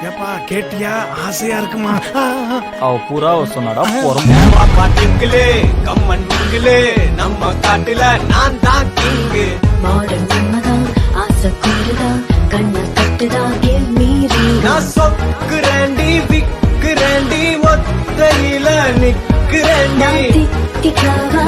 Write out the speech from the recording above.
ஏப்பா கேட்டியா? ஆசையா இருக்குமா? அவ பூரா சொன்னாடா பாட்டிங்களே கம்மன் டிங்களே நம்ம காட்டுல நான் தான் கிங்கு. மாடர்ன் மன்மதான் ஆசை கூறுதான் கண்ண கட்டுதான் மீறி நான் சொக்குறேண்டி விக்குறேண்டி ஒத்தையில நிக்குறேண்டி. திக்காவா